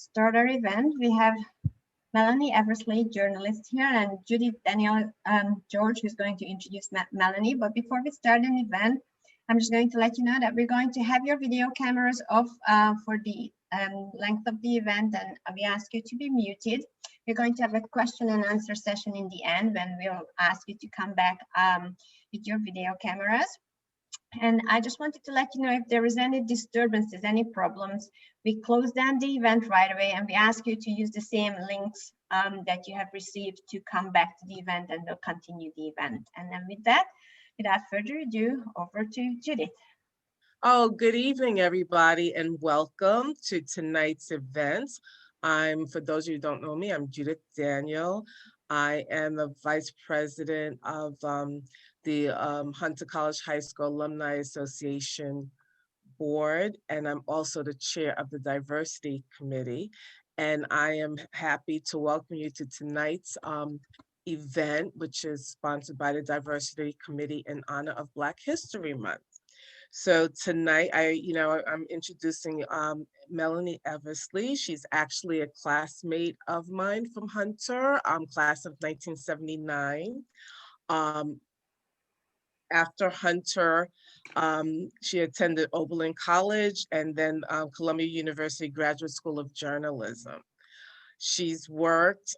start our event. We have Melanie Eversley, journalist here, and Judith Daniel George, who's going to introduce Melanie. But before we start an event, I'm just going to let you know that we're going to have your video cameras off for the length of the event, and we ask you to be muted. We're going to have a question and answer session in the end when we'll ask you to come back with your video cameras. And I just wanted to let you know if there is any disturbances, any problems, we close down the event right away, and we ask you to use the same links that you have received to come back to the event, and we'll continue the event. And then with that, without further ado, over to Judith. Oh, good evening, everybody, and welcome to tonight's event. For those of you who don't know me, I'm Judith Daniel. I am the Vice President of the Hunter College High School Alumni Association Board, and I'm also the Chair of the Diversity Committee. And I am happy to welcome you to tonight's event, which is sponsored by the Diversity Committee in honor of Black History Month. So tonight, I'm introducing Melanie Eversley. She's actually a classmate of mine from Hunter, class of 1979. After Hunter, she attended Oberlin College and then Columbia University Graduate School of Journalism. She's worked,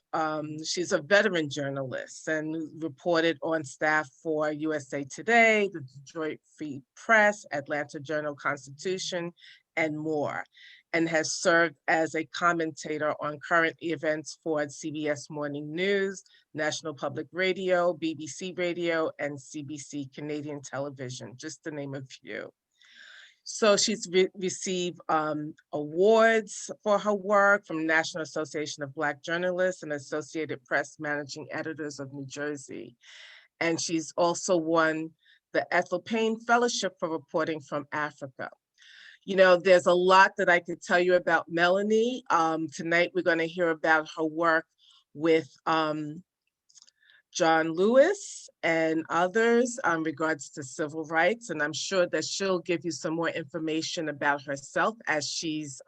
she's a veteran journalist and reported on staff for USA Today, the Detroit Free Press, Atlanta Journal-Constitution, and more, and has served as a commentator on current events for CBS Morning News, National Public Radio, BBC Radio, and CBC Canadian Television, just to name a few. So she's received awards for her work from National Association of Black Journalists and Associated Press Managing Editors of New Jersey. And she's also won the Ethel Payne Fellowship for Reporting from Africa. You know, there's a lot that I could tell you about Melanie. Tonight, we're going to hear about her work with John Lewis and others in regards to civil rights. And I'm sure that she'll give you some more information about herself as she's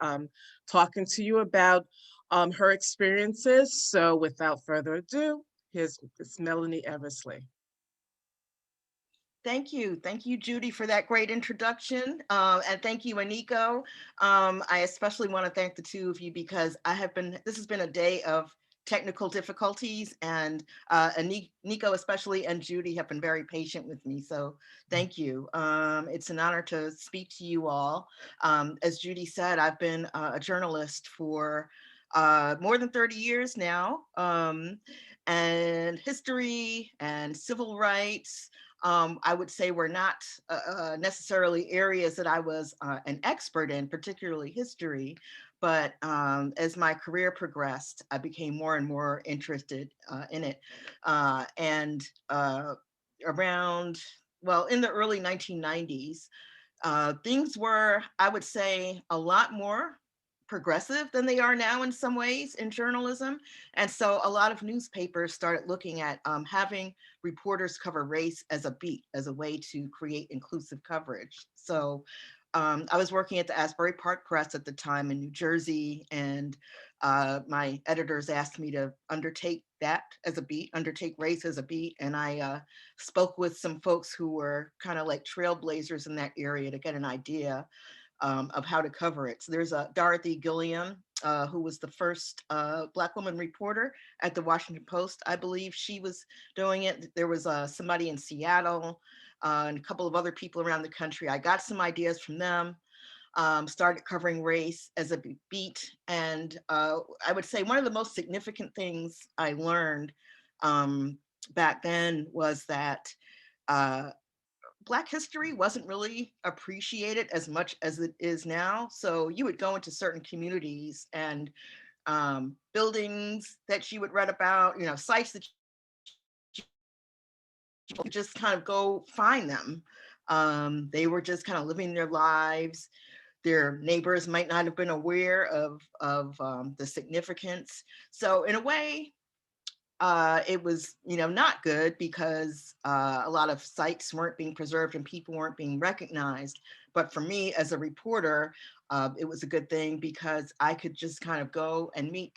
talking to you about her experiences. So without further ado, here's Melanie Eversley. Thank you, Judy, for that great introduction. And thank you, Aniko. I especially want to thank the two of you because this has been a day of technical difficulties, and Nico especially and Judy have been very patient with me, so thank you. It's an honor to speak to you all. As Judy said, I've been a journalist for more than 30 years now, and history and civil rights, I would say were not necessarily areas that I was an expert in, particularly history. But as my career progressed, I became more and more interested in it. In the early 1990s, things were, I would say, a lot more progressive than they are now in some ways in journalism. And so a lot of newspapers started looking at having reporters cover race as a beat, as a way to create inclusive coverage. So I was working at the Asbury Park Press at the time in New Jersey, and my editors asked me to undertake that as a beat, undertake race as a beat. And I spoke with some folks who were kind of like trailblazers in that area to get an idea of how to cover it. So there's Dorothy Gilliam, who was the first Black woman reporter at the Washington Post. I believe she was doing it. There was somebody in Seattle, and a couple of other people around the country. I got some ideas from them, started covering race as a beat. And I would say one of the most significant things I learned back then was that Black history wasn't really appreciated as much as it is now. So you would go into certain communities and buildings that you would read about, sites that you could just kind of go find them. They were just kind of living their lives. Their neighbors might not have been aware of the significance. So in a way, it was, not good because a lot of sites weren't being preserved and people weren't being recognized. But for me as a reporter, It was a good thing because I could just kind of go and meet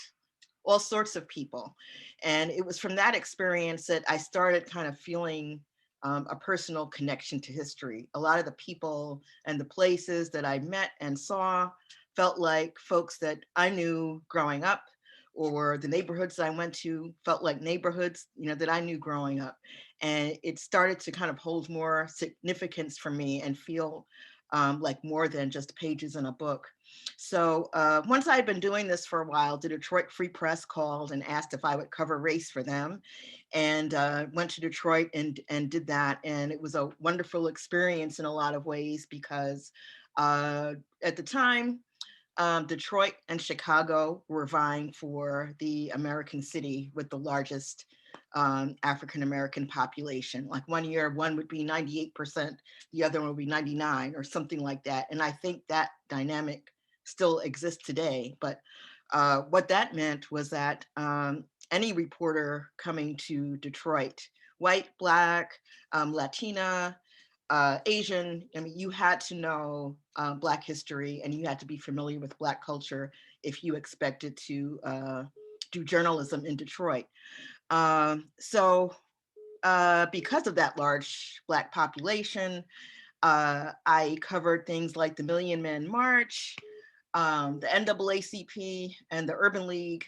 all sorts of people. And it was from that experience that I started kind of feeling a personal connection to history. A lot of the people and the places that I met and saw felt like folks that I knew growing up, or the neighborhoods I went to felt like neighborhoods, that I knew growing up. And it started to kind of hold more significance for me and feel like more than just pages in a book. So once I had been doing this for a while, the Detroit Free Press called and asked if I would cover race for them, and went to Detroit and did that. And it was a wonderful experience in a lot of ways because at the time, Detroit and Chicago were vying for the American city with the largest African-American population. Like one year, one would be 98%, the other one would be 99 or something like that. And I think that dynamic still exists today. But what that meant was that any reporter coming to Detroit, white, Black, Latina, Asian, I mean, you had to know Black history and you had to be familiar with Black culture if you expected to do journalism in Detroit. So because of that large Black population, I covered things like the Million Man March, the NAACP and the Urban League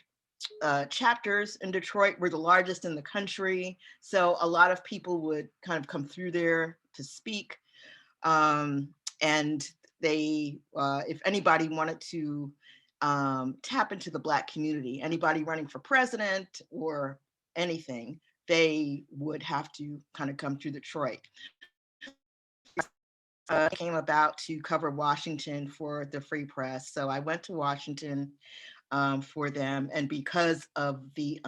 chapters in Detroit were the largest in the country. So a lot of people would kind of come through there to speak. And they, if anybody wanted to tap into the Black community, anybody running for president or anything, they would have to kind of come through Detroit. Came about to cover Washington for the Free Press. So I went to Washington for them. And because of the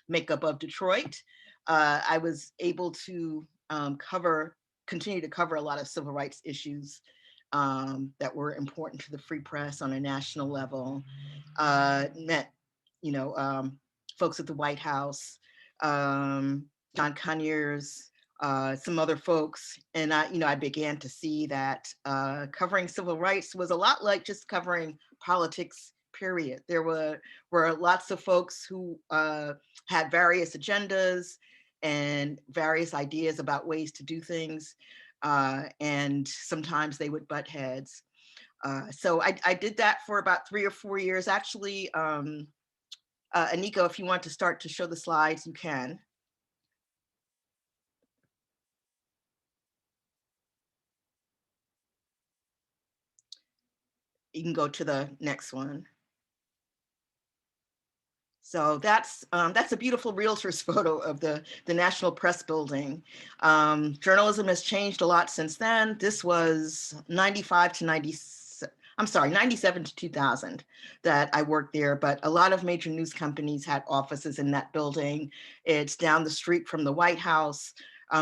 makeup of Detroit, I was able to continue to cover a lot of civil rights issues that were important to the Free Press on a national level. Met, folks at the White House, John Conyers, some other folks, and I began to see that covering civil rights was a lot like just covering politics, period. There were lots of folks who had various agendas and various ideas about ways to do things, and sometimes they would butt heads. So I did that for about 3 or 4 years. Actually, Aniko, if you want to start to show the slides, you can. You can go to the next one. So that's a beautiful realtor's photo of the National Press Building. Journalism has changed a lot since then. This was 97 to 2000 that I worked there, but a lot of major news companies had offices in that building. It's down the street from the White House.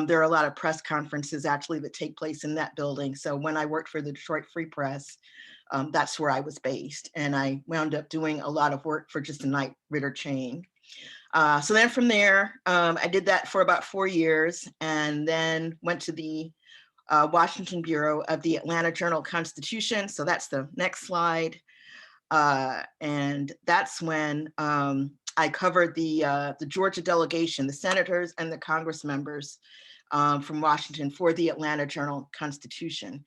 There are a lot of press conferences actually that take place in that building. So when I worked for the Detroit Free Press, that's where I was based. And I wound up doing a lot of work for just a Knight Ridder chain. So then from there, I did that for about 4 years and then went to the Washington Bureau of the Atlanta Journal-Constitution. So that's the next slide. And that's when I covered the Georgia delegation, the senators and the Congress members from Washington for the Atlanta Journal-Constitution.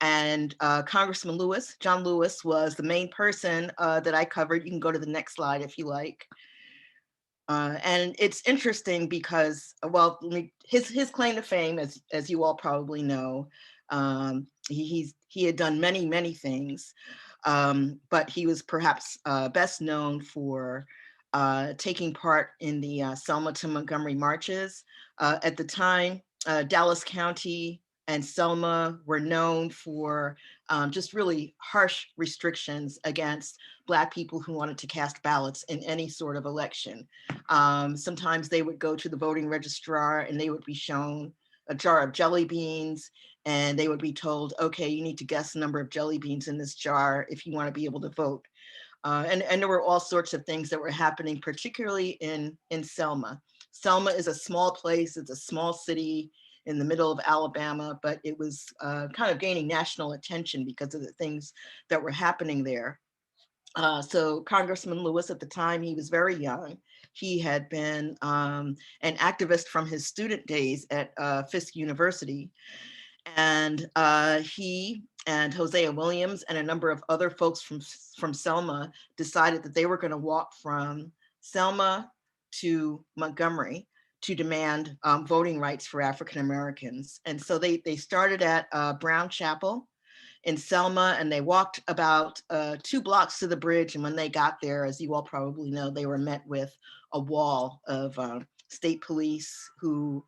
And Congressman Lewis, John Lewis, was the main person that I covered. You can go to the next slide if you like. And it's interesting because, well, his claim to fame, as you all probably know, he had done many, many things, but he was perhaps best known for taking part in the Selma to Montgomery marches. At the time, Dallas County and Selma were known for just really harsh restrictions against Black people who wanted to cast ballots in any sort of election. Sometimes they would go to the voting registrar and they would be shown a jar of jelly beans and they would be told, okay, you need to guess the number of jelly beans in this jar if you want to be able to vote. And there were all sorts of things that were happening, particularly in Selma. Selma is a small place, it's a small city. in the middle of Alabama, but it was kind of gaining national attention because of the things that were happening there. So Congressman Lewis, at the time, he was very young. He had been an activist from his student days at Fisk University. And he and Hosea Williams and a number of other folks from Selma decided that they were going to walk from Selma to Montgomery to demand voting rights for African Americans. And so they started at Brown Chapel in Selma, and they walked about 2 blocks to the bridge. And when they got there, as you all probably know, they were met with a wall of state police who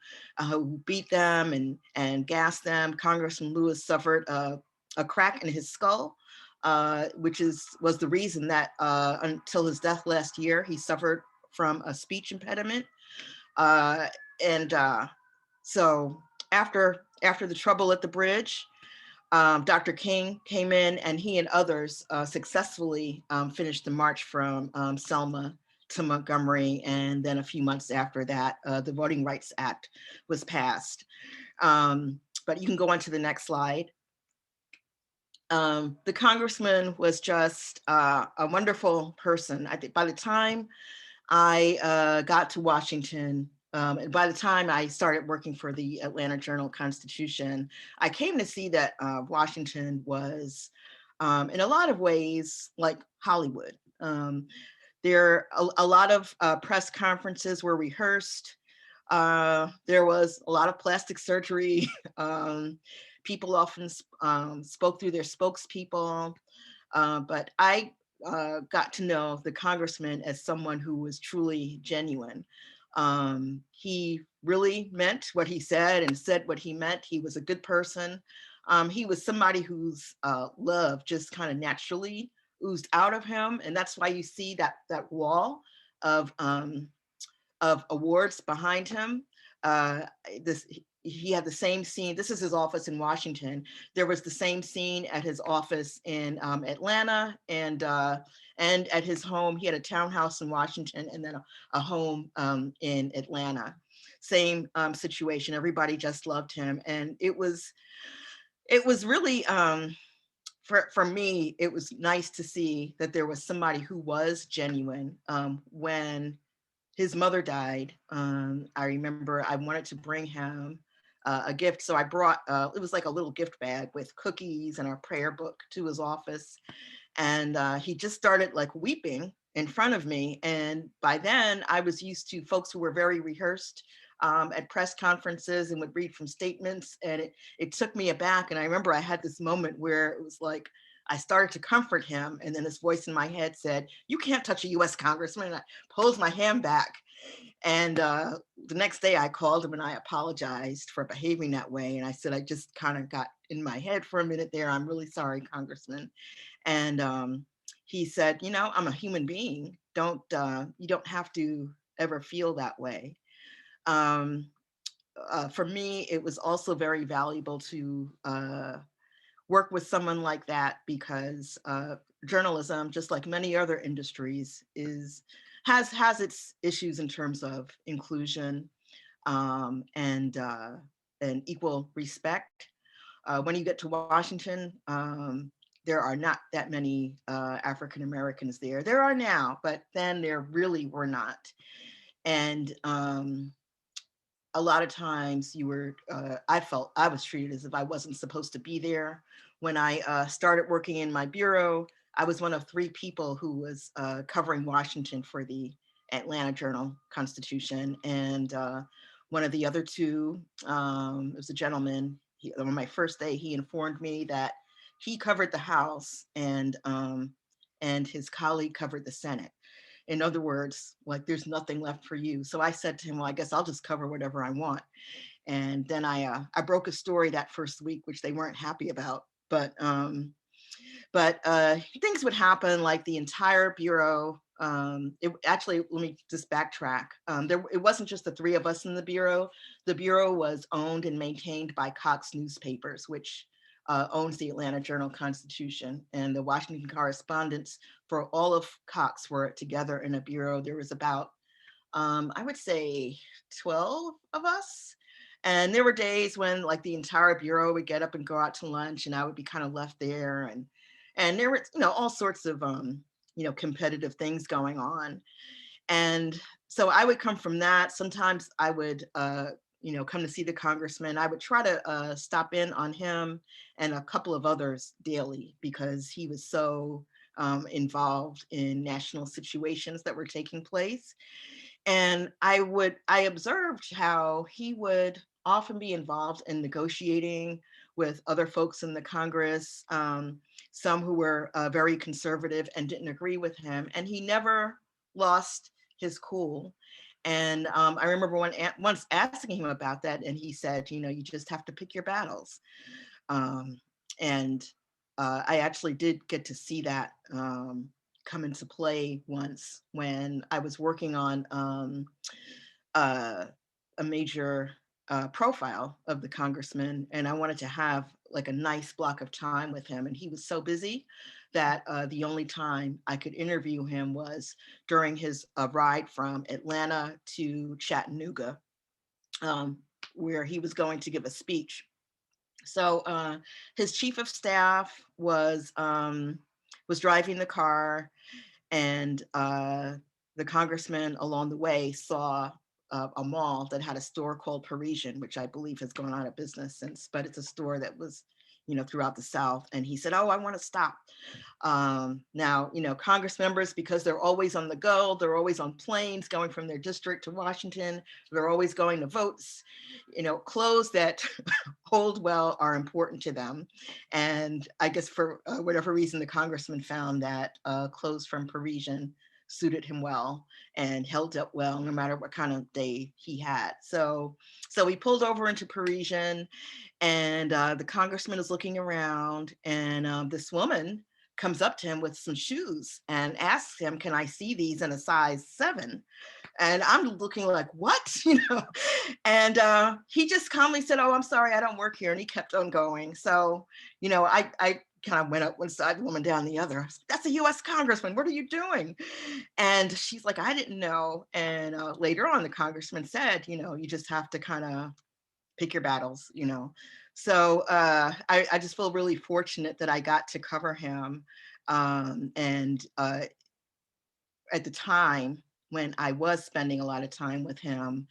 beat them and gassed them. Congressman Lewis suffered a crack in his skull, which was the reason that until his death last year, he suffered from a speech impediment. So after the trouble at the bridge, Dr. King came in, and he and others successfully finished the march from Selma to Montgomery. And then a few months after that, the Voting Rights Act was passed. But you can go on to the next slide. The congressman was just a wonderful person. I think by the time I got to Washington, and by the time I started working for the Atlanta Journal-Constitution, I came to see that Washington was, in a lot of ways, like Hollywood. There a lot of press conferences were rehearsed. There was a lot of plastic surgery. People often spoke through their spokespeople, but I got to know the congressman as someone who was truly genuine. He really meant what he said and said what he meant. He was a good person. He was somebody whose love just kind of naturally oozed out of him. And that's why you see that wall of awards behind him. He had the same scene. This is his office in Washington. There was the same scene at his office in Atlanta, and at his home. He had a townhouse in Washington and then a home in Atlanta. Same situation. Everybody just loved him, and it was really for me. It was nice to see that there was somebody who was genuine when his mother died. I remember I wanted to bring him a gift. So I brought, it was like a little gift bag with cookies and a prayer book to his office. And he just started like weeping in front of me. And by then I was used to folks who were very rehearsed at press conferences and would read from statements. And it took me aback. And I remember I had this moment where it was like, I started to comfort him. And then this voice in my head said, "You can't touch a US congressman." And I pulled my hand back. And the next day I called him and I apologized for behaving that way. And I said, I just kind of got in my head for a minute there. I'm really sorry, Congressman. And he said, I'm a human being. You don't have to ever feel that way. For me, it was also very valuable to work with someone like that because journalism, just like many other industries, has its issues in terms of inclusion and equal respect. When you get to Washington, there are not that many African Americans there. There are now, but then there really were not. And a lot of times I felt I was treated as if I wasn't supposed to be there. When I started working in my bureau, I was one of 3 people who was covering Washington for the Atlanta Journal-Constitution. And one of the other 2, it was a gentleman, on my first day, he informed me that he covered the House and his colleague covered the Senate. In other words, like, there's nothing left for you. So I said to him, well, I guess I'll just cover whatever I want. And then I broke a story that first week, which they weren't happy about. But things would happen, like the entire bureau. Actually, let me just backtrack. It wasn't just the 3 of us in the bureau. The bureau was owned and maintained by Cox Newspapers, which owns the Atlanta Journal-Constitution, and the Washington correspondents for all of Cox were together in a bureau. There was about, I would say 12 of us. And there were days when like the entire bureau would get up and go out to lunch, and I would be kind of left there. And there were, all sorts of, competitive things going on. And so I would come from that. Sometimes I would, come to see the congressman. I would try to stop in on him and a couple of others daily because he was so involved in national situations that were taking place. And I observed how he would often be involved in negotiating with other folks in the Congress, some who were very conservative and didn't agree with him. And he never lost his cool. And I remember once asking him about that, and he said, you just have to pick your battles. And I actually did get to see that come into play once when I was working on a major profile of the congressman, and I wanted to have like a nice block of time with him, and he was so busy that the only time I could interview him was during his ride from Atlanta to Chattanooga, where he was going to give a speech. So his chief of staff was driving the car, and the congressman along the way saw a mall that had a store called Parisian, which I believe has gone out of business since, but it's a store that was, throughout the South. And he said, "Oh, I want to stop." Now, Congress members, because they're always on the go, they're always on planes going from their district to Washington, they're always going to votes, clothes that hold well are important to them. And I guess for whatever reason, the congressman found that clothes from Parisian suited him well and held up well, no matter what kind of day he had. So we pulled over into Parisian, and the congressman is looking around, and this woman comes up to him with some shoes and asks him, "Can I see these in a size 7?" And I'm looking like, what? And he just calmly said, "Oh, I'm sorry, I don't work here." And he kept on going. So, I kind of went up one side, the woman down the other. "That's a US congressman. What are you doing?" And she's like, "I didn't know." And later on, the congressman said, you just have to kind of pick your battles, So I just feel really fortunate that I got to cover him. And at the time when I was spending a lot of time with him,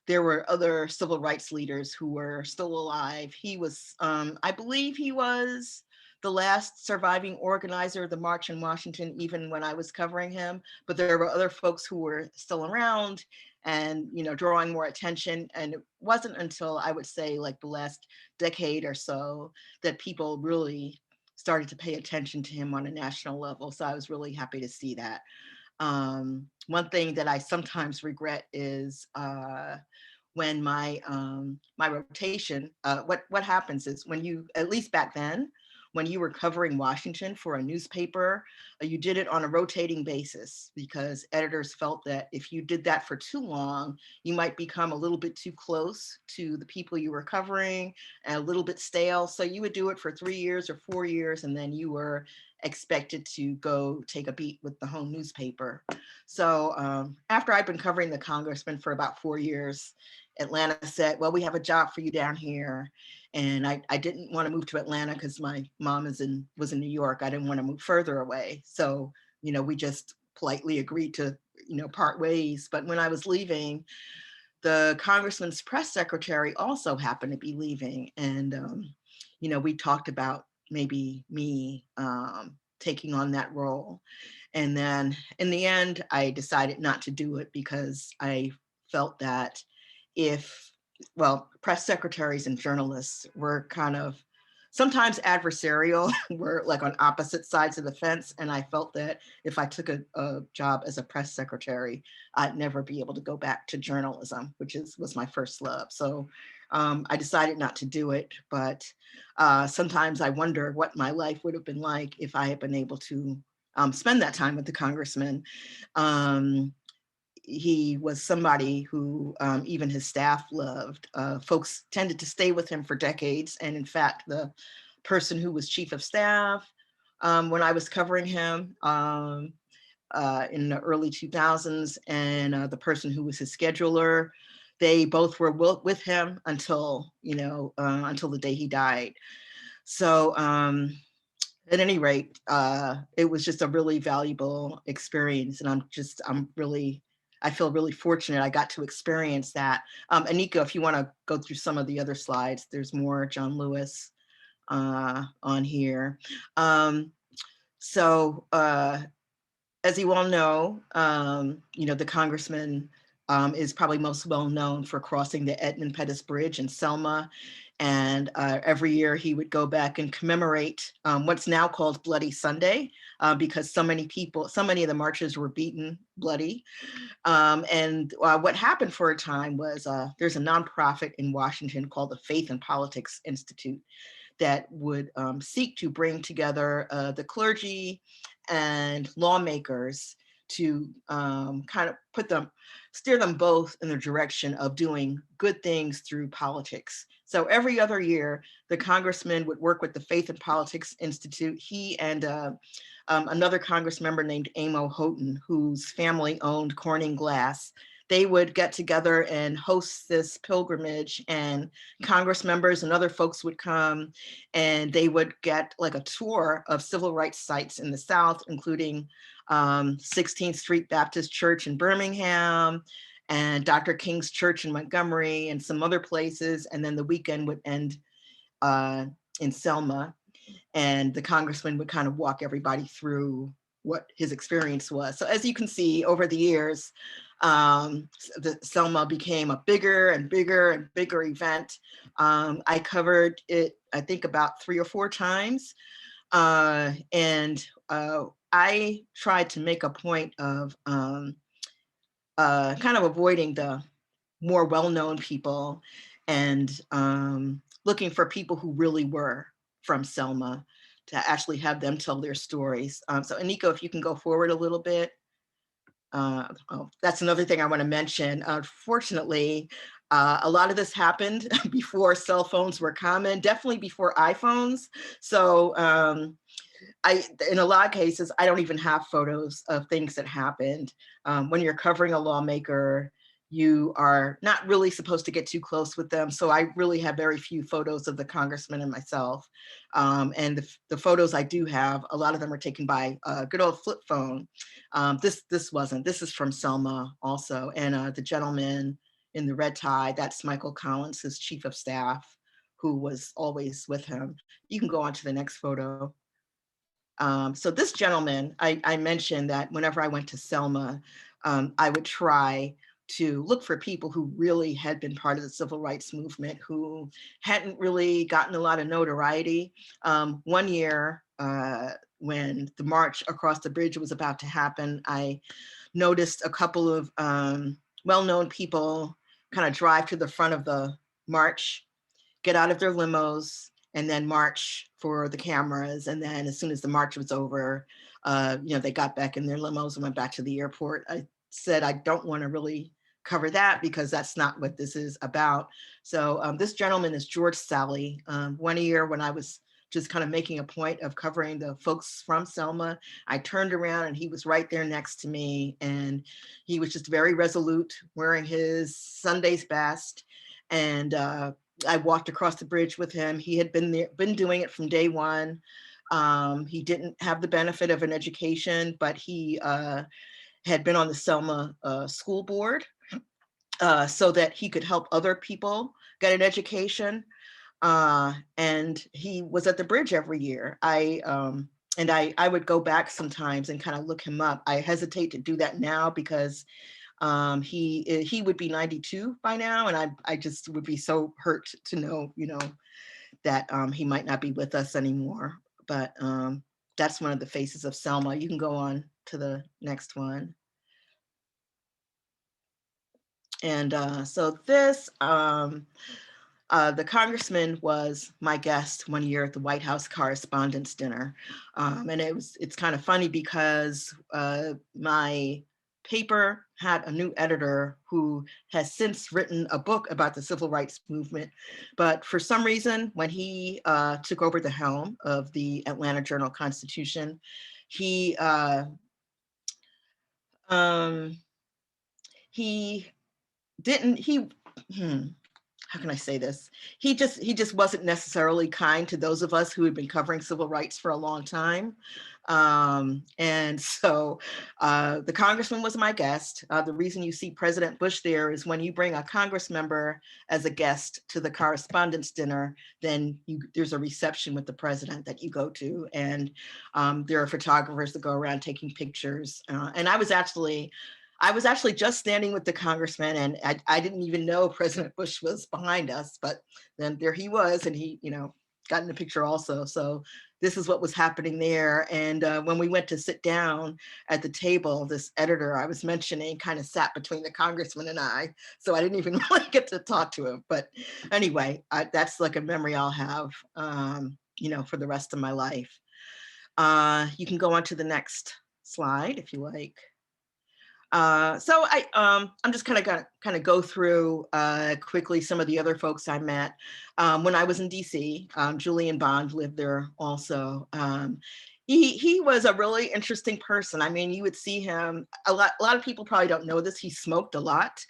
there were other civil rights leaders who were still alive. He was, I believe he was the last surviving organizer of the March in Washington, even when I was covering him, but there were other folks who were still around and, drawing more attention. And it wasn't until I would say like the last decade or so that people really started to pay attention to him on a national level. So I was really happy to see that. One thing that I sometimes regret is when my rotation, what happens is when you, at least back then, when you were covering Washington for a newspaper, you did it on a rotating basis because editors felt that if you did that for too long, you might become a little bit too close to the people you were covering and a little bit stale. So you would do it for 3 years or 4 years, and then you were expected to go take a beat with the home newspaper. So after I'd been covering the congressman for about 4 years, Atlanta said, "Well, we have a job for you down here." And I didn't want to move to Atlanta because my mom was in New York. I didn't want to move further away. So, we just politely agreed to, part ways. But when I was leaving, the congressman's press secretary also happened to be leaving. And, we talked about maybe me taking on that role. And then in the end, I decided not to do it because I felt that press secretaries and journalists were kind of sometimes adversarial. We're like on opposite sides of the fence. And I felt that if I took a job as a press secretary, I'd never be able to go back to journalism, which was my first love. So I decided not to do it. But sometimes I wonder what my life would have been like if I had been able to spend that time with the congressman. He was somebody who even his staff loved. Folks tended to stay with him for decades. And in fact, the person who was chief of staff when I was covering him in the early 2000s, and the person who was his scheduler they both were with him until, until the day he died. So at any rate, it was just a really valuable experience. And I feel really fortunate I got to experience that. Anika, if you want to go through some of the other slides, there's more John Lewis on here. So as you all know, the congressman is probably most well known for crossing the Edmund Pettus Bridge in Selma. And every year he would go back and commemorate what's now called Bloody Sunday, because so many of the marchers were beaten bloody. And what happened for a time was there's a nonprofit in Washington called the Faith and Politics Institute that would seek to bring together the clergy and lawmakers to kind of steer them both in the direction of doing good things through politics. So every other year, the congressman would work with the Faith and Politics Institute. He and another congress member named Amo Houghton, whose family owned Corning Glass, they would get together and host this pilgrimage, and Congress members and other folks would come, and they would get like a tour of civil rights sites in the South, including 16th Street Baptist Church in Birmingham and Dr. King's Church in Montgomery and some other places. And then the weekend would end in Selma, and the congressman would kind of walk everybody through what his experience was. So as you can see, over the years, the Selma became a bigger and bigger and bigger event. I covered it, I think, about 3 or 4 times. And I tried to make a point of kind of avoiding the more well-known people and looking for people who really were from Selma to actually have them tell their stories. So Aniko, if you can go forward a little bit. That's another thing I want to mention. Unfortunately, a lot of this happened before cell phones were common, definitely before iPhones. So in a lot of cases, I don't even have photos of things that happened. When you're covering a lawmaker, you are not really supposed to get too close with them. So I really have very few photos of the congressman and myself. And the photos I do have, a lot of them are taken by a good old flip phone. This is from Selma also. And the gentleman in the red tie, that's Michael Collins, his chief of staff, who was always with him. You can go on to the next photo. So this gentleman, I mentioned that whenever I went to Selma, I would try to look for people who really had been part of the civil rights movement, who hadn't really gotten a lot of notoriety. One year, when the march across the bridge was about to happen, I noticed a couple of well-known people kind of drive to the front of the march, get out of their limos, and then march for the cameras. And then as soon as the march was over, they got back in their limos and went back to the airport. I said, I don't want to really cover that because that's not what this is about. So this gentleman is George Sally. One year when I was just kind of making a point of covering the folks from Selma, I turned around and he was right there next to me. And he was just very resolute, wearing his Sunday's best. And I walked across the bridge with him. He had been doing it from day one. He didn't have the benefit of an education, but he had been on the Selma school board so that he could help other people get an education. And he was at the bridge every year. I would go back sometimes and kind of look him up. I hesitate to do that now because he would be 92 by now, and I just would be so hurt to know, that he might not be with us anymore. But that's one of the faces of Selma. You can go on to the next one. And so this, the congressman was my guest one year at the White House Correspondents' Dinner. And it's kind of funny because my paper had a new editor who has since written a book about the civil rights movement. But for some reason, when he took over the helm of the Atlanta Journal-Constitution, he how can I say this? He just wasn't necessarily kind to those of us who had been covering civil rights for a long time. And so the congressman was my guest. The reason you see President Bush there is when you bring a Congress member as a guest to the correspondence dinner, then there's a reception with the president that you go to. And there are photographers that go around taking pictures. And I was actually just standing with the congressman, and I didn't even know President Bush was behind us, but then there he was, and he, got in the picture also. So this is what was happening there. And when we went to sit down at the table, this editor I was mentioning kind of sat between the congressman and I, so I didn't even really get to talk to him. But anyway, that's like a memory I'll have, for the rest of my life. You can go on to the next slide if you like. So I'm just kind of go through quickly some of the other folks I met when I was in DC. Julian Bond lived there also. He was a really interesting person. I mean, you would see him a lot of people probably don't know this. He smoked a lot.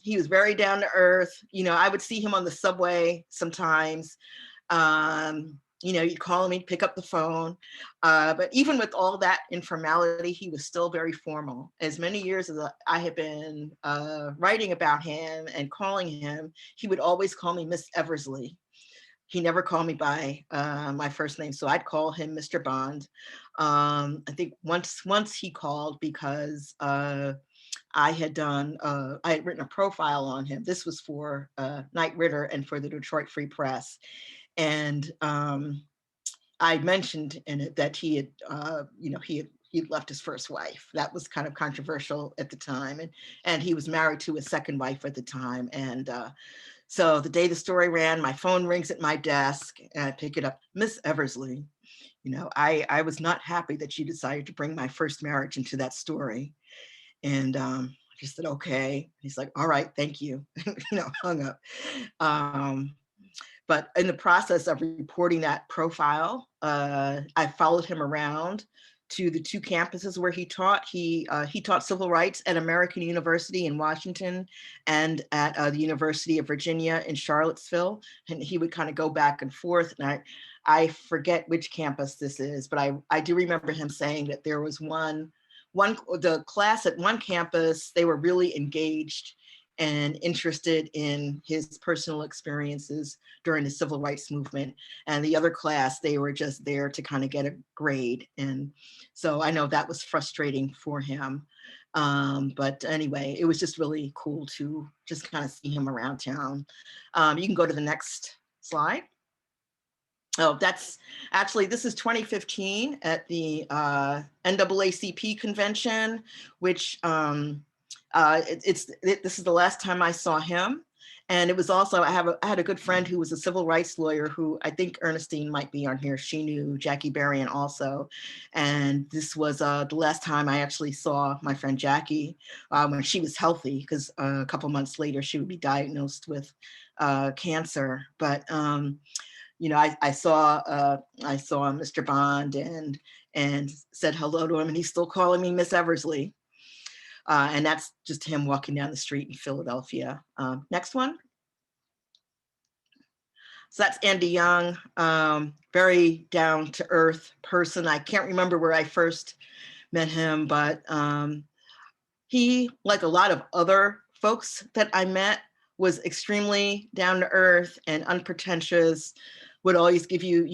He was very down to earth. I would see him on the subway sometimes. You'd call him, he'd pick up the phone. But even with all that informality, he was still very formal. As many years as I had been writing about him and calling him, he would always call me Miss Eversley. He never called me by my first name, so I'd call him Mr. Bond. I think once he called because I had written a profile on him. This was for Knight Ridder and for the Detroit Free Press. And I mentioned in it that he had left his first wife. That was kind of controversial at the time. And he was married to his second wife at the time. And so the day the story ran, my phone rings at my desk and I pick it up, Miss Eversley. I was not happy that you decided to bring my first marriage into that story. And I just said, okay. He's like, all right, thank you. Hung up. But in the process of reporting that profile, I followed him around to the two campuses where he taught. He taught civil rights at American University in Washington and at the University of Virginia in Charlottesville. And he would kind of go back and forth. And I forget which campus this is, but I do remember him saying that there was the class at one campus, they were really engaged and interested in his personal experiences during the civil rights movement. And the other class, they were just there to kind of get a grade. And so I know that was frustrating for him. But anyway, it was just really cool to just kind of see him around town. You can go to the next slide. Oh, this is 2015 at the NAACP convention, which this is the last time I saw him. And it was also, I had a good friend who was a civil rights lawyer who I think Ernestine might be on here. She knew Jackie Berrien also. And this was the last time I actually saw my friend Jackie when she was healthy, because a couple months later she would be diagnosed with cancer. But I saw Mr. Bond and said hello to him, and he's still calling me Miss Eversley. And that's just him walking down the street in Philadelphia. Next one. So that's Andy Young, very down to earth person. I can't remember where I first met him, but he, like a lot of other folks that I met, was extremely down to earth and unpretentious, would always give you,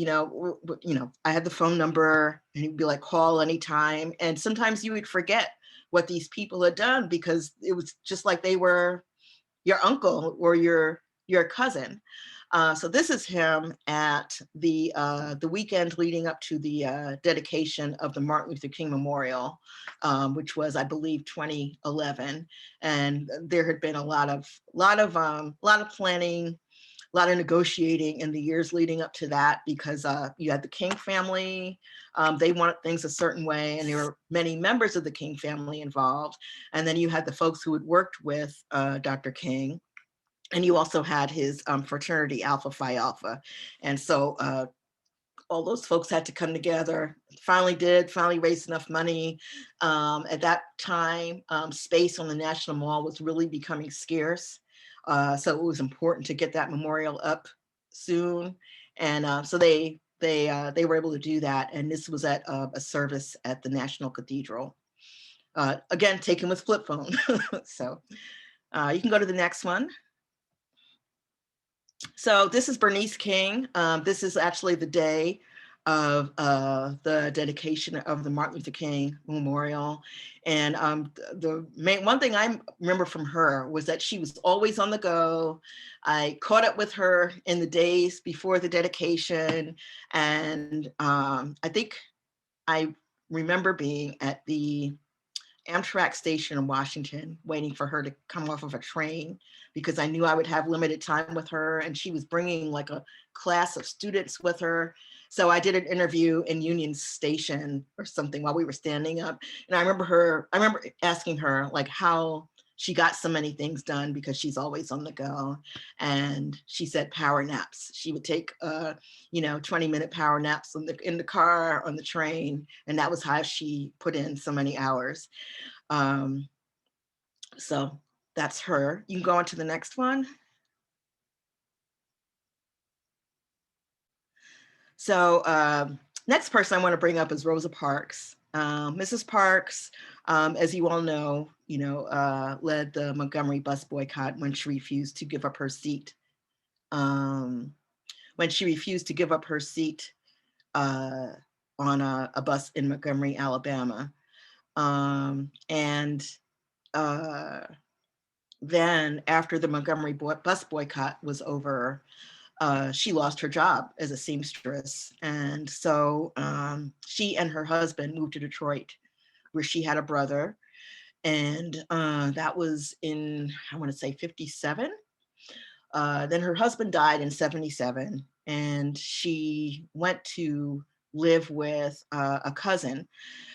I had the phone number and he'd be like, call anytime. And sometimes you would forget what these people had done because it was just like they were your uncle or your cousin. So this is him at the weekend leading up to the dedication of the Martin Luther King Memorial, which was, I believe, 2011. And there had been a lot of planning, a lot of negotiating in the years leading up to that, because you had the King family, they wanted things a certain way, and there were many members of the King family involved. And then you had the folks who had worked with Dr. King, and you also had his fraternity, Alpha Phi Alpha. And so all those folks had to come together, finally raised enough money. At that time, space on the National Mall was really becoming scarce. So it was important to get that memorial up soon. And so they were able to do that. And this was at a service at the National Cathedral. Again, taken with flip phone. So you can go to the next one. So this is Bernice King. This is actually the day of the dedication of the Martin Luther King Memorial. And the main one thing I remember from her was that she was always on the go. I caught up with her in the days before the dedication. And I think I remember being at the Amtrak station in Washington, waiting for her to come off of a train because I knew I would have limited time with her, and she was bringing like a class of students with her. So I did an interview in Union Station or something while we were standing up. And I remember asking her like how she got so many things done because she's always on the go. And she said power naps. She would take 20-minute power naps in the car, on the train. And that was how she put in so many hours. So that's her. You can go on to the next one. So next person I want to bring up is Rosa Parks. Mrs. Parks, as you all know, led the Montgomery bus boycott when she refused to give up her seat. On a bus in Montgomery, Alabama. Then after the Montgomery bus boycott was over, she lost her job as a seamstress. And so she and her husband moved to Detroit, where she had a brother. And that was in, I want to say 57. Then her husband died in 77, and she went to live with a cousin.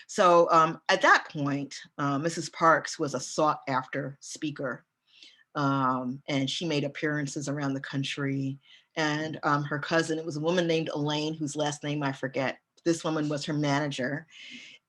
So at that point, Mrs. Parks was a sought after speaker. And she made appearances around the country. And her cousin, it was a woman named Elaine, whose last name I forget. This woman was her manager.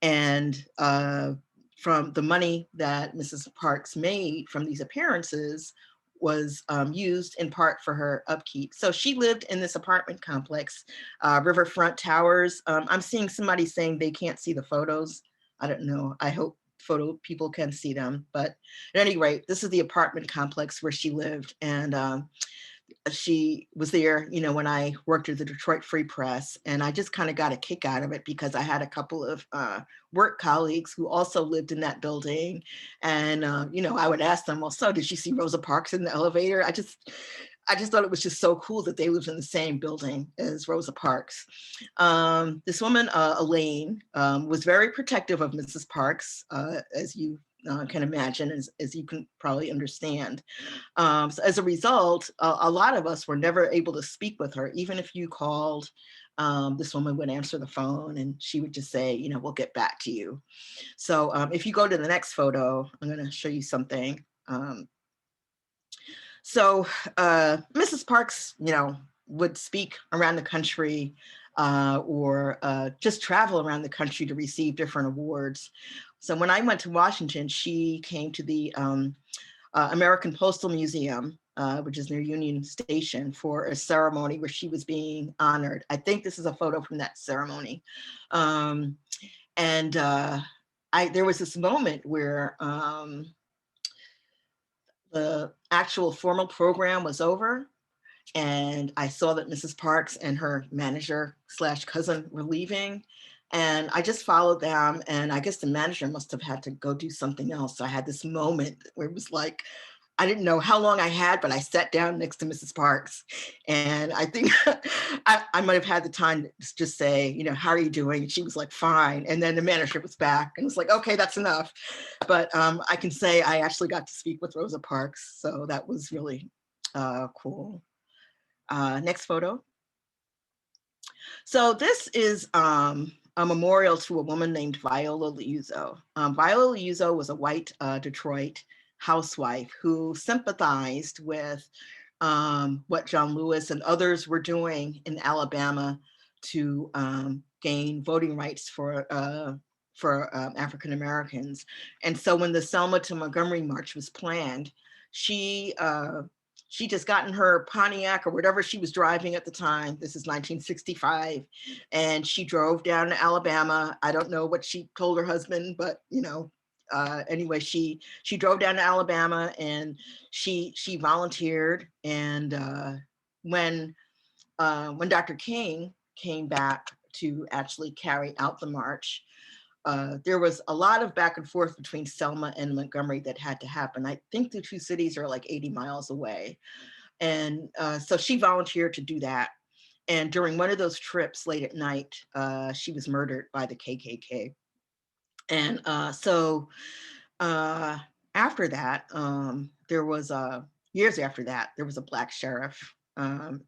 And from the money that Mrs. Parks made from these appearances was used in part for her upkeep. So she lived in this apartment complex, Riverfront Towers. I'm seeing somebody saying they can't see the photos. I don't know. I hope photo people can see them. But at any rate, this is the apartment complex where she lived. And she was there, when I worked at the Detroit Free Press, and I just kind of got a kick out of it because I had a couple of work colleagues who also lived in that building. And, I would ask them, well, so did you see Rosa Parks in the elevator? I just thought it was just so cool that they lived in the same building as Rosa Parks. This woman, Elaine, was very protective of Mrs. Parks, as you can imagine, as you can probably understand. So as a result, a lot of us were never able to speak with her. Even if you called, this woman would answer the phone and she would just say, we'll get back to you. So if you go to the next photo, I'm going to show you something. So Mrs. Parks, would speak around the country or just travel around the country to receive different awards. So when I went to Washington, she came to the American Postal Museum, which is near Union Station, for a ceremony where she was being honored. I think this is a photo from that ceremony. There was this moment where the actual formal program was over, and I saw that Mrs. Parks and her manager / cousin were leaving. And I just followed them. And I guess the manager must have had to go do something else. So I had this moment where it was like, I didn't know how long I had, but I sat down next to Mrs. Parks. And I think I might have had the time to just say, how are you doing? And she was like, fine. And then the manager was back and was like, okay, that's enough. But I can say I actually got to speak with Rosa Parks. So that was really cool. Next photo. So this is a memorial to a woman named Viola Liuzzo. Viola Liuzzo was a white Detroit housewife who sympathized with what John Lewis and others were doing in Alabama to gain voting rights for African Americans. And so when the Selma to Montgomery March was planned, she she just got in her Pontiac or whatever she was driving at the time. This is 1965. And she drove down to Alabama. I don't know what she told her husband, but anyway, she drove down to Alabama and she volunteered. And when Dr. King came back to actually carry out the march, there was a lot of back and forth between Selma and Montgomery that had to happen. I think the two cities are like 80 miles away. And so she volunteered to do that. And during one of those trips late at night, she was murdered by the KKK. And so after that, there was years after that, there was a Black sheriff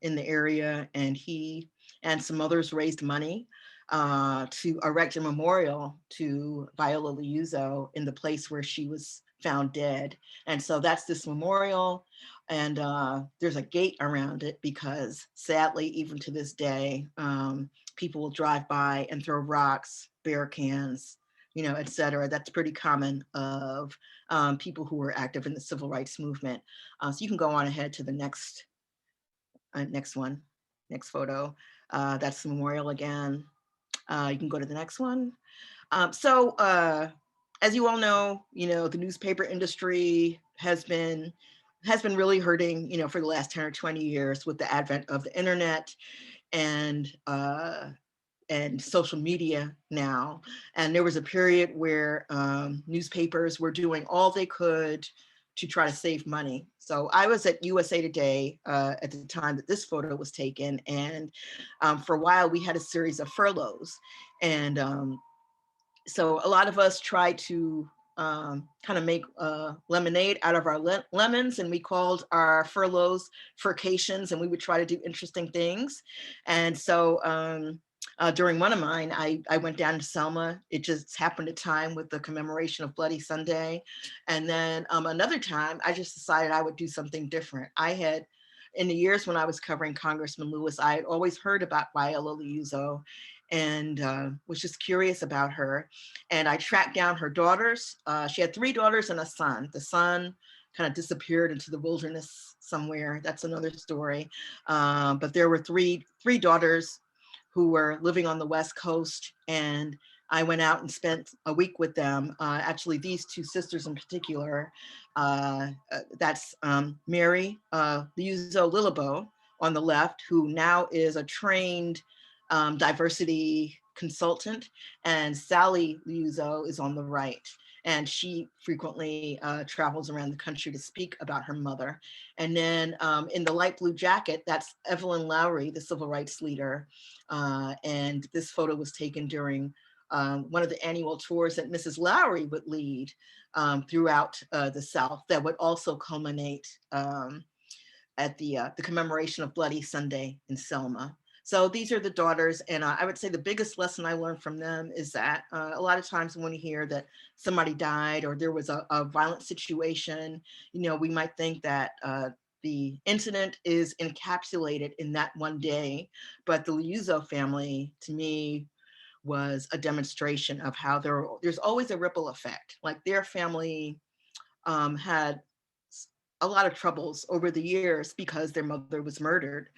in the area, and he and some others raised money to erect a memorial to Viola Liuzzo in the place where she was found dead. And so that's this memorial, and there's a gate around it because sadly, even to this day, people will drive by and throw rocks, beer cans, et cetera. That's pretty common of people who were active in the civil rights movement. So you can go on ahead to the next one, next photo. That's the memorial again. You can go to the next one. So as you all know, the newspaper industry has been really hurting, for the last 10 or 20 years with the advent of the internet and social media now. And there was a period where newspapers were doing all they could to try to save money. So I was at USA Today at the time that this photo was taken. And for a while we had a series of furloughs. And so a lot of us tried to kind of make lemonade out of our lemons, and we called our furloughs furcations, and we would try to do interesting things. And so during one of mine, I went down to Selma. It just happened to time with the commemoration of Bloody Sunday. And then another time, I just decided I would do something different. I had, in the years when I was covering Congressman Lewis, I had always heard about Viola Liuzzo and was just curious about her. And I tracked down her daughters. She had 3 daughters and a son. The son kind of disappeared into the wilderness somewhere. That's another story. But there were three daughters who were living on the West Coast, and I went out and spent a week with them. Actually, these 2 sisters in particular, that's Mary Liuzzo Lillebo on the left, who now is a trained diversity consultant, and Sally Liuzzo is on the right. And she frequently travels around the country to speak about her mother. And then in the light blue jacket, that's Evelyn Lowry, the civil rights leader. And this photo was taken during one of the annual tours that Mrs. Lowry would lead throughout the South that would also culminate at the commemoration of Bloody Sunday in Selma. So these are the daughters, and I would say the biggest lesson I learned from them is that a lot of times when we hear that somebody died or there was a violent situation, we might think that the incident is encapsulated in that one day, but the Liuzzo family, to me, was a demonstration of how there's always a ripple effect. Like their family had a lot of troubles over the years because their mother was murdered.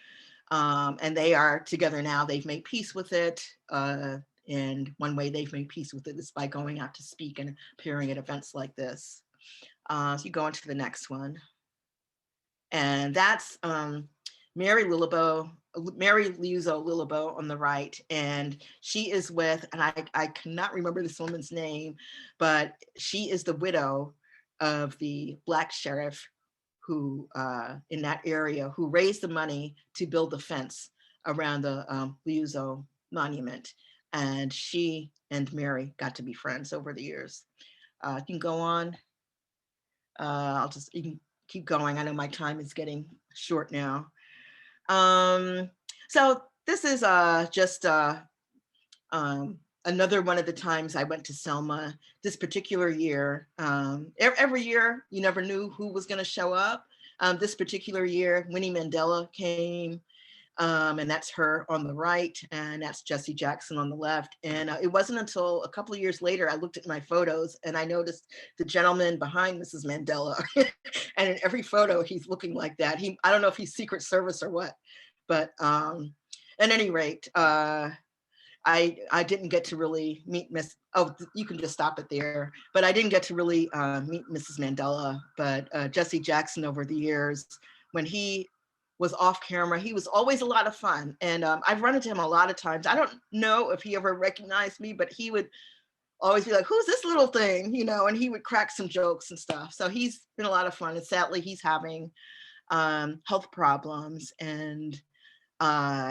And they are together now. They've made peace with it. And one way they've made peace with it is by going out to speak and appearing at events like this. So you go on to the next one. And that's Mary Liuzzo Lillebo on the right. And she is with, and I cannot remember this woman's name, but she is the widow of the Black sheriff who in that area, who raised the money to build the fence around the Liuzzo monument. And she and Mary got to be friends over the years. You can go on. You can keep going. I know my time is getting short now. So this is just another one of the times I went to Selma this particular year. Every year, you never knew who was going to show up. This particular year, Winnie Mandela came. And that's her on the right, and that's Jesse Jackson on the left. And it wasn't until a couple of years later I looked at my photos and I noticed the gentleman behind Mrs. Mandela. And in every photo he's looking like that. I don't know if he's Secret Service or what, but at any rate, I didn't get to really meet you can just stop it there. But I didn't get to really meet Mrs. Mandela, but Jesse Jackson over the years, when he was off camera, he was always a lot of fun. And I've run into him a lot of times. I don't know if he ever recognized me, but he would always be like, who's this little thing? You know, and he would crack some jokes and stuff. So he's been a lot of fun. And sadly, he's having health problems, and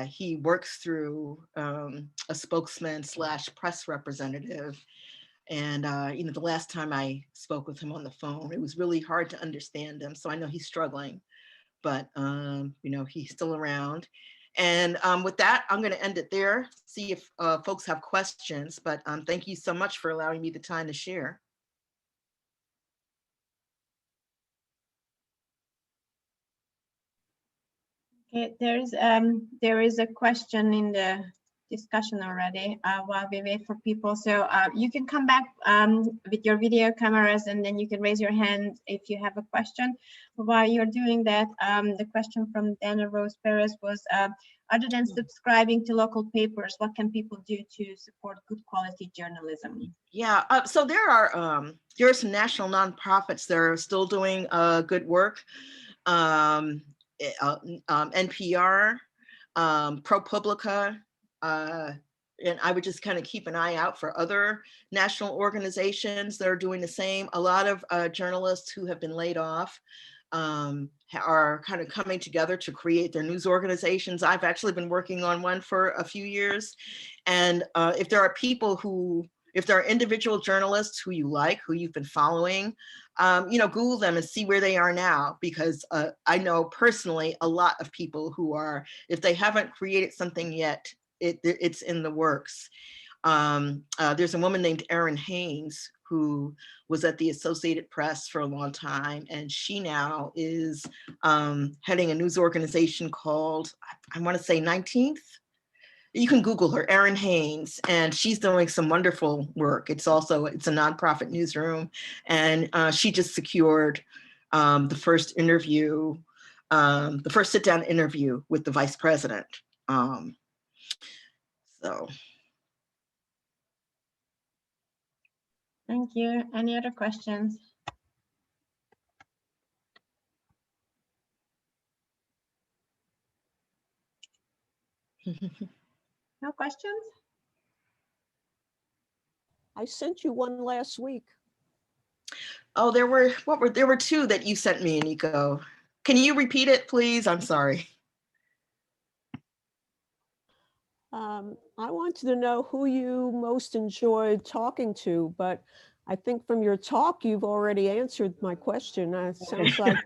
he works through a spokesman / press representative. And, you know, the last time I spoke with him on the phone, it was really hard to understand him. So I know he's struggling, but, you know, he's still around. And with that, I'm going to end it there, see if folks have questions, but thank you so much for allowing me the time to share. Okay, there is a question in the discussion already while we wait for people. So you can come back with your video cameras, and then you can raise your hand if you have a question. While you're doing that, the question from Dana Rose Perez was, other than subscribing to local papers, what can people do to support good quality journalism? Yeah, so there are some national nonprofits that are still doing good work. NPR, ProPublica, and I would just kind of keep an eye out for other national organizations that are doing the same. A lot of journalists who have been laid off are kind of coming together to create their news organizations. I've actually been working on one for a few years. And if there are individual journalists who you like, who you've been following, you know, Google them and see where they are now, because I know personally a lot of people who are, if they haven't created something yet, it's in the works. There's a woman named Erin Haynes who was at the Associated Press for a long time, and she now is heading a news organization called, I want to say 19th. You can Google her, Erin Haynes, and she's doing some wonderful work. It's a nonprofit newsroom, and she just secured the first interview, the first sit-down interview with the vice president. So. Thank you. Any other questions? No questions? I sent you one last week. Oh, there were two that you sent me, Nico. Can you repeat it, please? I'm sorry. I wanted to know who you most enjoyed talking to, but I think from your talk, you've already answered my question. It sounds like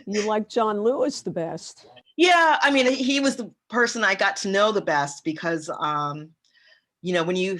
you like John Lewis the best. Yeah, I mean, he was the person I got to know the best because, you know,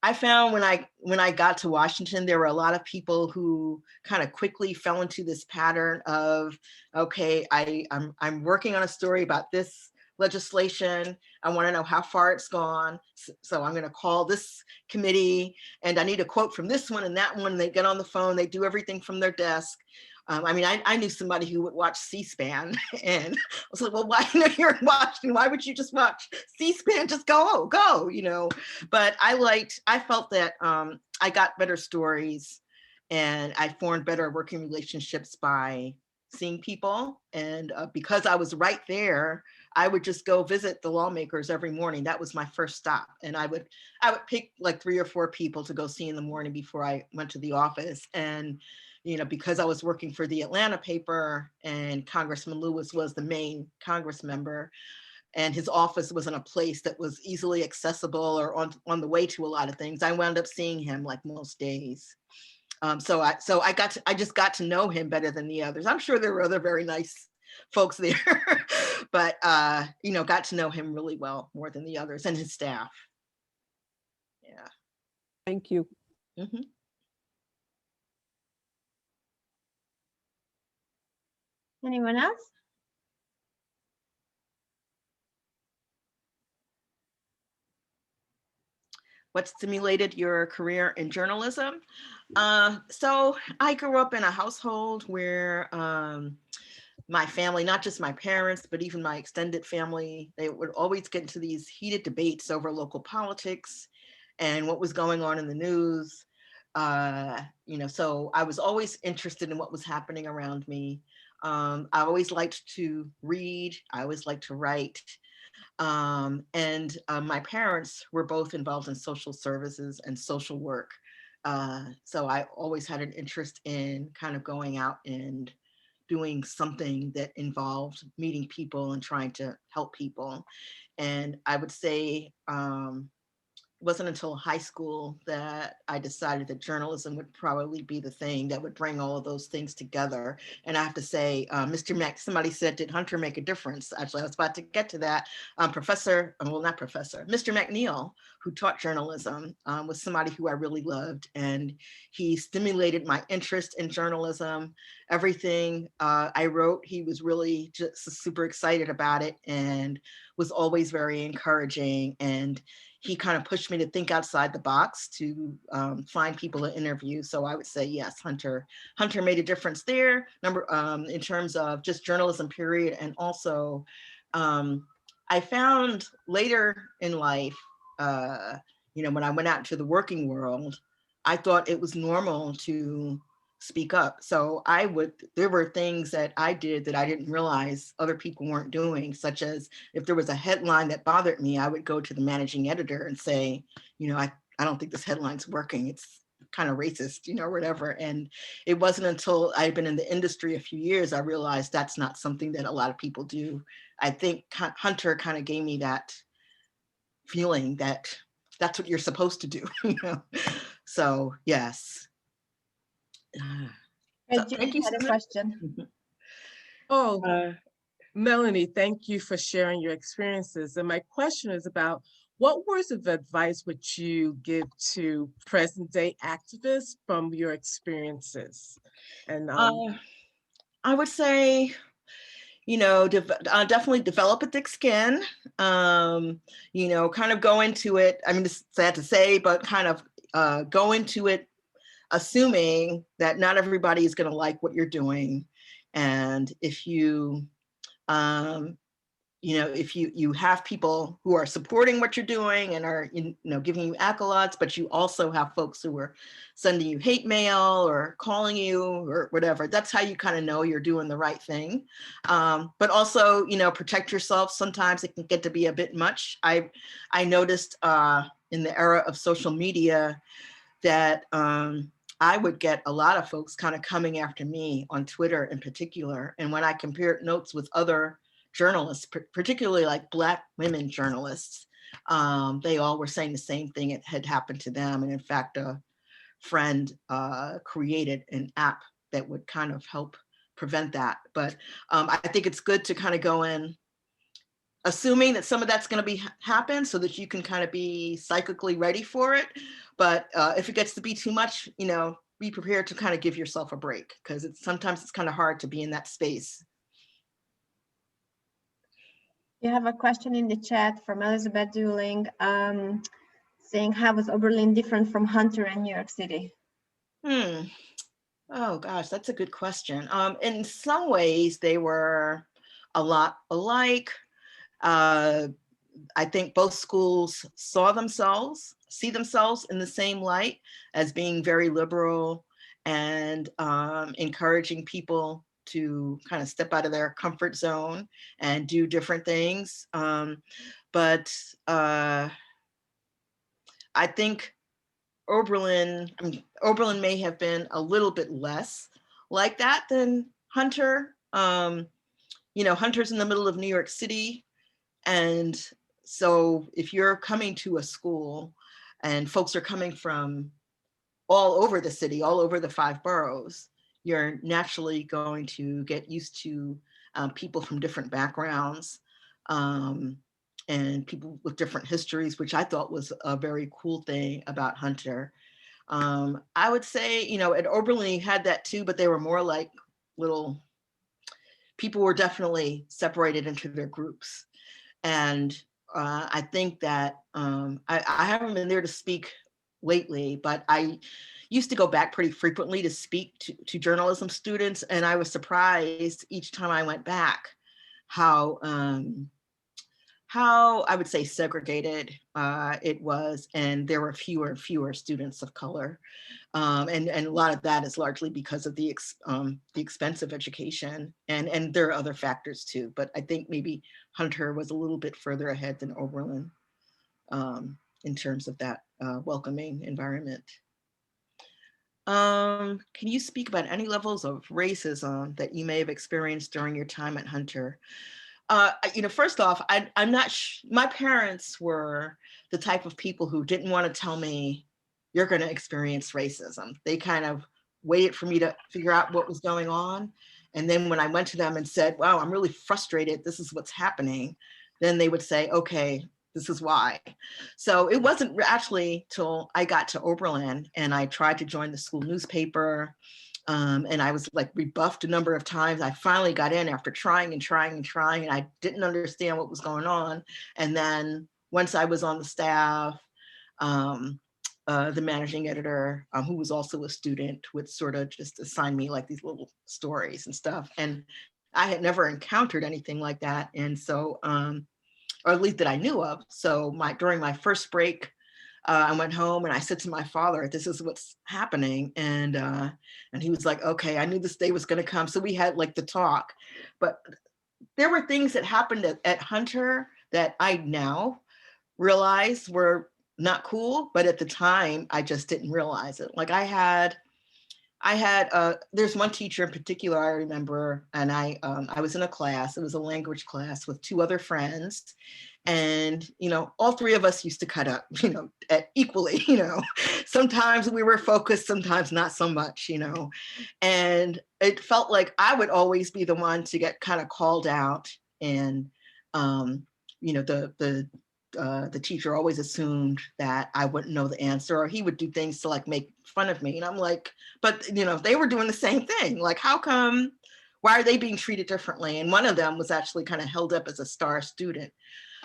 I found when I got to Washington, there were a lot of people who kind of quickly fell into this pattern of, okay, I'm working on a story about this legislation. I want to know how far it's gone. So I'm going to call this committee and I need a quote from this one and that one. They get on the phone, they do everything from their desk. I mean, I knew somebody who would watch C-SPAN, and I was like, well, why, you know, you're in Washington, why would you just watch C-SPAN? Just go, you know. But I felt that I got better stories and I formed better working relationships by seeing people. And because I was right there, I would just go visit the lawmakers every morning. That was my first stop. And I would pick like 3 or 4 people to go see in the morning before I went to the office. And you know, because I was working for the Atlanta paper and Congressman Lewis was the main Congress member, and his office was in a place that was easily accessible or on the way to a lot of things, I wound up seeing him like most days. So I just got to know him better than the others. I'm sure there were other very nice folks there, but you know, got to know him really well, more than the others, and his staff. Yeah. Thank you. Mm-hmm. Anyone else? what stimulated your career in journalism? So I grew up in a household where my family, not just my parents, but even my extended family, they would always get into these heated debates over local politics and what was going on in the news. So I was always interested in what was happening around me. I always liked to read. I always liked to write. And my parents were both involved in social services and social work. So I always had an interest in kind of going out and doing something that involved meeting people and trying to help people. And I would say it wasn't until high school that I decided that journalism would probably be the thing that would bring all of those things together. And I have to say, Mr. Mac, somebody said, did Hunter make a difference? Actually, I was about to get to that. Not professor, Mr. McNeil, who taught journalism, was somebody who I really loved. And he stimulated my interest in journalism. Everything I wrote, he was really just super excited about it and was always very encouraging. And he kind of pushed me to think outside the box to find people to interview. So I would say, yes, Hunter made a difference there, in terms of just journalism, period. And also, I found later in life, when I went out into the working world, I thought it was normal to speak up. So there were things that I did that I didn't realize other people weren't doing, such as if there was a headline that bothered me, I would go to the managing editor and say, I don't think this headline's working. It's kind of racist, whatever. And it wasn't until I'd been in the industry a few years, I realized that's not something that a lot of people do. I think Hunter kind of gave me that feeling that that's what you're supposed to do, So yes. Great, So Judy thank you had so a much. question. Oh, Melanie, thank you for sharing your experiences. And my question is about what words of advice would you give to present day activists from your experiences? And I would say, definitely develop a thick skin, kind of go into it. I mean, it's sad to say, but kind of go into it assuming that not everybody is going to like what you're doing. And if you, if you have people who are supporting what you're doing and are, giving you accolades, but you also have folks who are sending you hate mail or calling you or whatever, that's how you kind of know you're doing the right thing. But also, protect yourself. Sometimes it can get to be a bit much. I noticed in the era of social media that I would get a lot of folks kind of coming after me on Twitter in particular. And when I compared notes with other journalists, particularly like Black women journalists, they all were saying the same thing. It had happened to them. And in fact, a friend created an app that would kind of help prevent that. But I think it's good to kind of go in assuming that some of that's going to happen so that you can kind of be psychically ready for it. But if it gets to be too much, be prepared to kind of give yourself a break, because sometimes it's kind of hard to be in that space. You have a question in the chat from Elizabeth Dooling saying, how was Oberlin different from Hunter and New York City? Oh gosh, that's a good question. In some ways they were a lot alike. I think both schools see themselves in the same light as being very liberal and encouraging people to kind of step out of their comfort zone and do different things. But I think Oberlin may have been a little bit less like that than Hunter. Hunter's in the middle of New York City. And so if you're coming to a school and folks are coming from all over the city, all over the 5 boroughs, you're naturally going to get used to people from different backgrounds and people with different histories, which I thought was a very cool thing about Hunter. I would say, at Oberlin you had that too, but they were more like people were definitely separated into their groups. And I think that I haven't been there to speak lately, but I used to go back pretty frequently to speak to journalism students, and I was surprised each time I went back how I would say segregated it was, and there were fewer and fewer students of color. And a lot of that is largely because of the expense of education, and there are other factors too. But I think maybe Hunter was a little bit further ahead than Oberlin in terms of that welcoming environment. Can you speak about any levels of racism that you may have experienced during your time at Hunter? First off, I'm not, my parents were the type of people who didn't want to tell me you're going to experience racism. They kind of waited for me to figure out what was going on. And then when I went to them and said, wow, I'm really frustrated, this is what's happening, then they would say, okay, this is why. So it wasn't actually till I got to Oberlin and I tried to join the school newspaper. And I was like rebuffed a number of times. I finally got in after trying and trying and trying, and I didn't understand what was going on. And then once I was on the staff, the managing editor, who was also a student, would sort of just assign me like these little stories and stuff. And I had never encountered anything like that. And so, or at least that I knew of. So during my first break, I went home and I said to my father, this is what's happening. And he was like, okay, I knew this day was going to come. So we had like the talk, but there were things that happened at Hunter that I now realize were not cool. But at the time, I just didn't realize it. Like I had, there's one teacher in particular I remember, and I was in a class, it was a language class with two other friends. And, all three of us used to cut up, equally, sometimes we were focused, sometimes not so much, and it felt like I would always be the one to get kind of called out. And, the teacher always assumed that I wouldn't know the answer, or he would do things to like make fun of me. And I'm like, but, they were doing the same thing. Like, how come, why are they being treated differently? And one of them was actually kind of held up as a star student.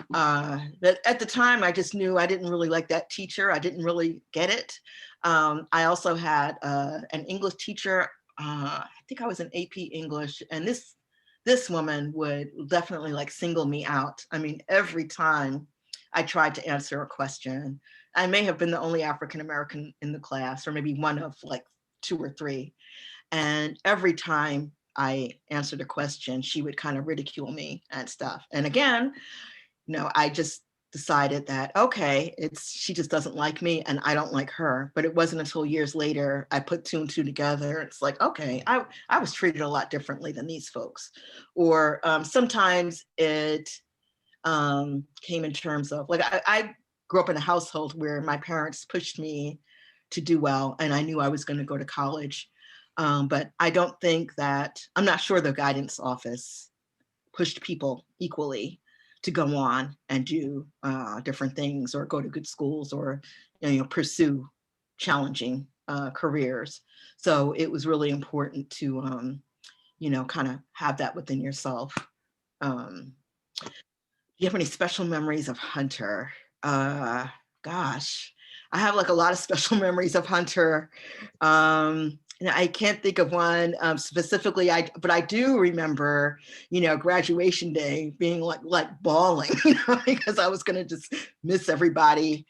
But at the time, I just knew I didn't really like that teacher. I didn't really get it. I also had an English teacher. I think I was in AP English, and this woman would definitely like single me out. I mean, every time I tried to answer a question, I may have been the only African-American in the class, or maybe one of like 2 or 3. And every time I answered a question, she would kind of ridicule me and stuff. And again, I just decided that, okay, she just doesn't like me and I don't like her. But it wasn't until years later I put 2 and 2 together. It's like, okay, I was treated a lot differently than these folks. Or sometimes it came in terms of, like, I grew up in a household where my parents pushed me to do well, and I knew I was going to go to college. But I don't think that, I'm not sure the guidance office pushed people equally to go on and do different things, or go to good schools, or pursue challenging careers. So it was really important to kind of have that within yourself. Do you have any special memories of Hunter? Gosh, I have like a lot of special memories of Hunter. And I can't think of one specifically, but I do remember, graduation day being like bawling, because I was gonna just miss everybody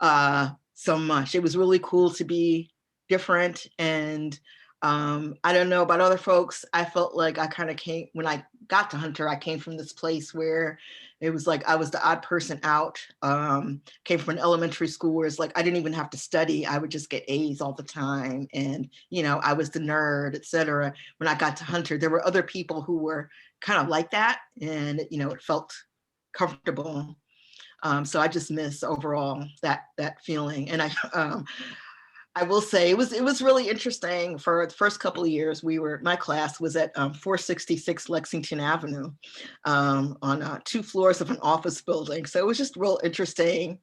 so much. It was really cool to be different. And I don't know about other folks, I felt like I kind of came, when I got to Hunter, I came from this place where it was like I was the odd person out. Came from an elementary school where it's like I didn't even have to study. I would just get A's all the time. And, I was the nerd, et cetera. When I got to Hunter, there were other people who were kind of like that. And, it felt comfortable. So I just miss overall that feeling. And I will say it was really interesting. For the first couple of years, my class was at 466 Lexington Avenue, on 2 floors of an office building. So it was just real interesting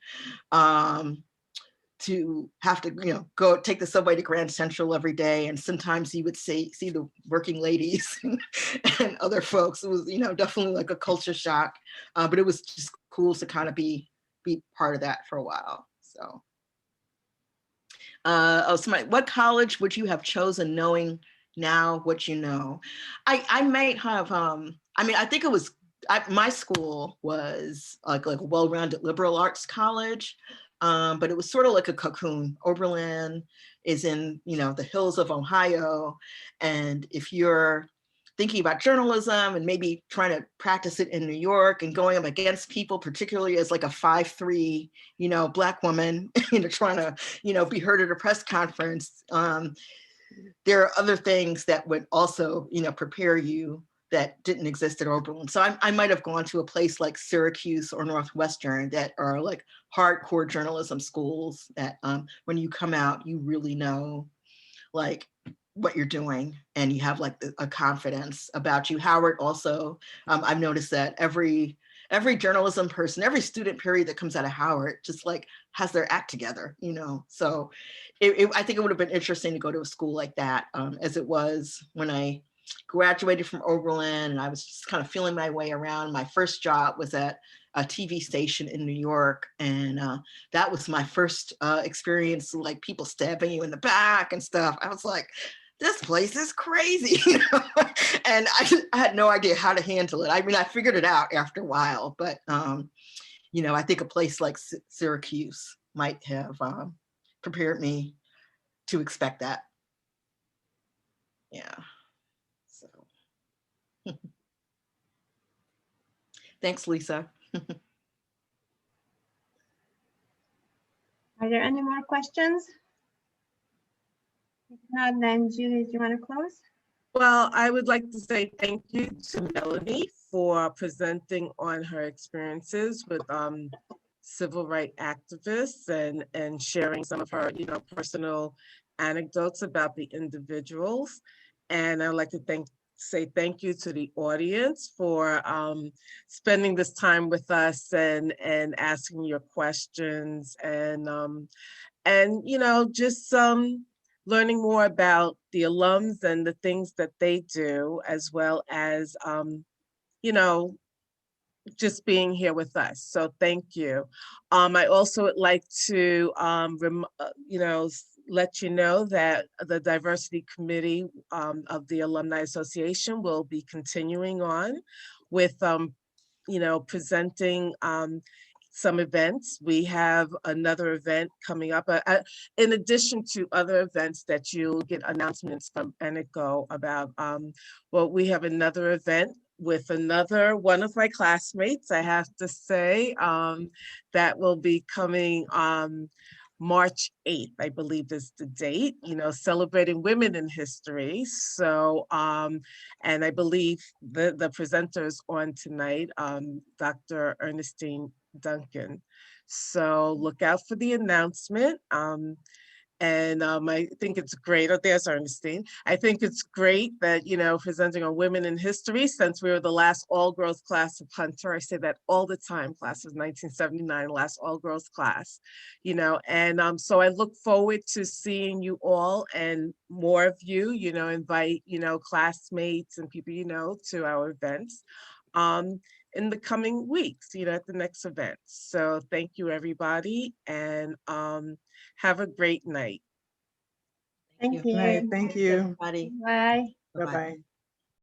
to have to, go take the subway to Grand Central every day. And sometimes you would see the working ladies and other folks. It was, definitely like a culture shock, but it was just cool to kind of be part of that for a while. So, what college would you have chosen knowing now what you know? I might have, I mean, I think it was, my school was like a well-rounded liberal arts college, but it was sort of like a cocoon. Oberlin is in, the hills of Ohio. And if you're thinking about journalism and maybe trying to practice it in New York and going up against people, particularly as like a 5'3", Black woman, trying to, be heard at a press conference, there are other things that would also, prepare you that didn't exist at Oberlin. So I might have gone to a place like Syracuse or Northwestern that are like hardcore journalism schools that when you come out, you really know like what you're doing and you have like a confidence about you. Howard also, I've noticed that every journalism person, every student period that comes out of Howard just like has their act together, So I think it would have been interesting to go to a school like that, as it was when I graduated from Oberlin and I was just kind of feeling my way around. My first job was at a TV station in New York. And that was my first experience, like people stabbing you in the back and stuff. I was like, this place is crazy, and I had no idea how to handle it. I mean, I figured it out after a while, but, I think a place like Syracuse might have prepared me to expect that. Yeah. So thanks, Lisa. Are there any more questions? If not, then Judy, do you want to close? Well, I would like to say thank you to Melanie for presenting on her experiences with civil rights activists and sharing some of her, personal anecdotes about the individuals. And I'd like to say thank you to the audience for spending this time with us and asking your questions and just learning more about the alums and the things that they do, as well as just being here with us. So thank you. I also would like to let you know that the diversity committee of the Alumni Association will be continuing on with presenting some events. We have another event coming up in addition to other events that you'll get announcements from Eneco about. Well, we have another event with another one of my classmates, I have to say, that will be coming March 8th, I believe is the date, celebrating women in history. So, and I believe the presenters on tonight, Dr. Ernestine Duncan. So look out for the announcement. And I think it's great. Oh, there's Ernestine. I think it's great that, presenting on women in history, since we were the last all-girls class of Hunter. I say that all the time, class of 1979, last all-girls class, and so I look forward to seeing you all and more of you, invite, classmates and people, to our events in the coming weeks, at the next event. So thank you, everybody, and have a great night. Thank you. Right, thank you. Everybody. Bye. Bye-bye.